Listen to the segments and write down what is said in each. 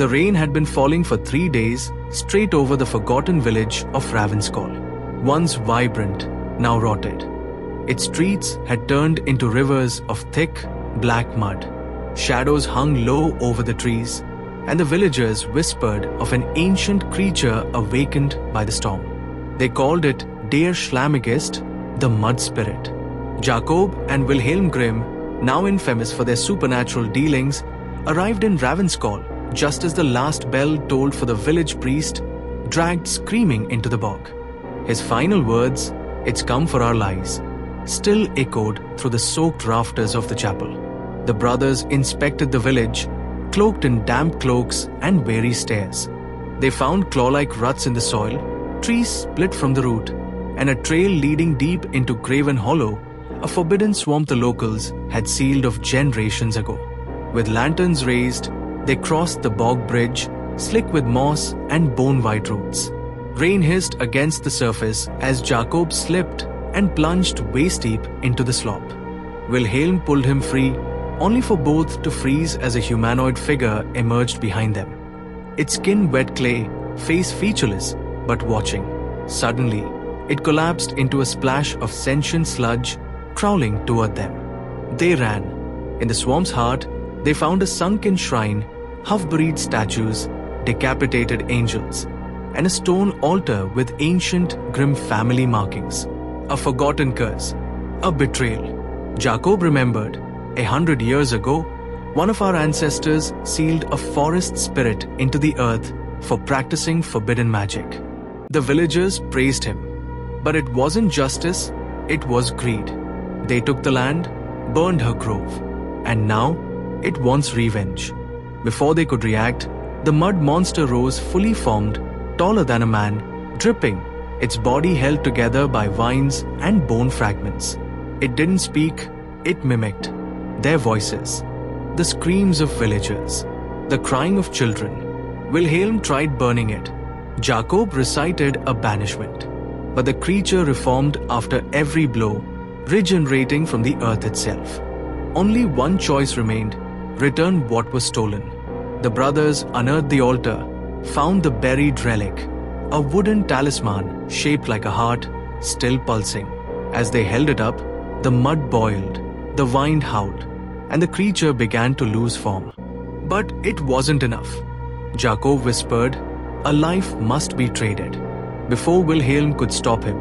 The rain had been falling for 3 days straight over the forgotten village of Ravenskol, once vibrant, now rotted. Its streets had turned into rivers of thick, black mud. Shadows hung low over the trees, and the villagers whispered of an ancient creature awakened by the storm. They called it Der Schlammigist, the mud spirit. Jakob and Wilhelm Grimm, now infamous for their supernatural dealings, arrived in Ravenskol just as the last bell tolled for the village priest, dragged screaming into the bog. His final words, "It's come for our lives," still echoed through the soaked rafters of the chapel. The brothers inspected the village, cloaked in damp cloaks and weary stares. They found claw-like ruts in the soil, trees split from the root, and a trail leading deep into Graven Hollow, a forbidden swamp the locals had sealed off generations ago. With lanterns raised, they crossed the bog bridge, slick with moss and bone-white roots. Rain hissed against the surface as Jakob slipped and plunged waist-deep into the slop. Wilhelm pulled him free, only for both to freeze as a humanoid figure emerged behind them. Its skin wet clay, face featureless, but watching. Suddenly, it collapsed into a splash of sentient sludge, crawling toward them. They ran. In the swamp's heart, they found a sunken shrine, half-buried statues, decapitated angels, and a stone altar with ancient Grimm family markings. A forgotten curse, a betrayal. Jakob remembered, 100 years ago, one of our ancestors sealed a forest spirit into the earth for practicing forbidden magic. The villagers praised him, but it wasn't justice, it was greed. They took the land, burned her grove, and now it wants revenge. Before they could react, the mud monster rose fully formed, taller than a man, dripping, its body held together by vines and bone fragments. It didn't speak, it mimicked their voices, the screams of villagers, the crying of children. Wilhelm tried burning it. Jakob recited a banishment. But the creature reformed after every blow, regenerating from the earth itself. Only one choice remained: return what was stolen. The brothers unearthed the altar, found the buried relic, a wooden talisman shaped like a heart, still pulsing. As they held it up, the mud boiled, the wind howled, and the creature began to lose form. But it wasn't enough. Jakob whispered, "A life must be traded." Before Wilhelm could stop him,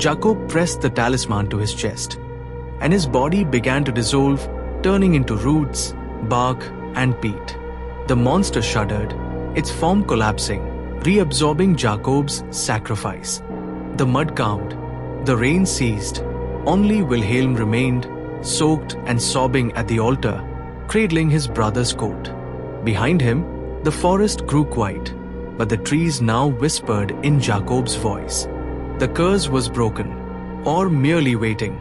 Jakob pressed the talisman to his chest, and his body began to dissolve, turning into roots, bark, and peat. The monster shuddered, its form collapsing, reabsorbing Jakob's sacrifice. The mud calmed, the rain ceased. Only Wilhelm remained, soaked and sobbing at the altar, cradling his brother's coat. Behind him, the forest grew quiet, but the trees now whispered in Jakob's voice. The curse was broken, or merely waiting.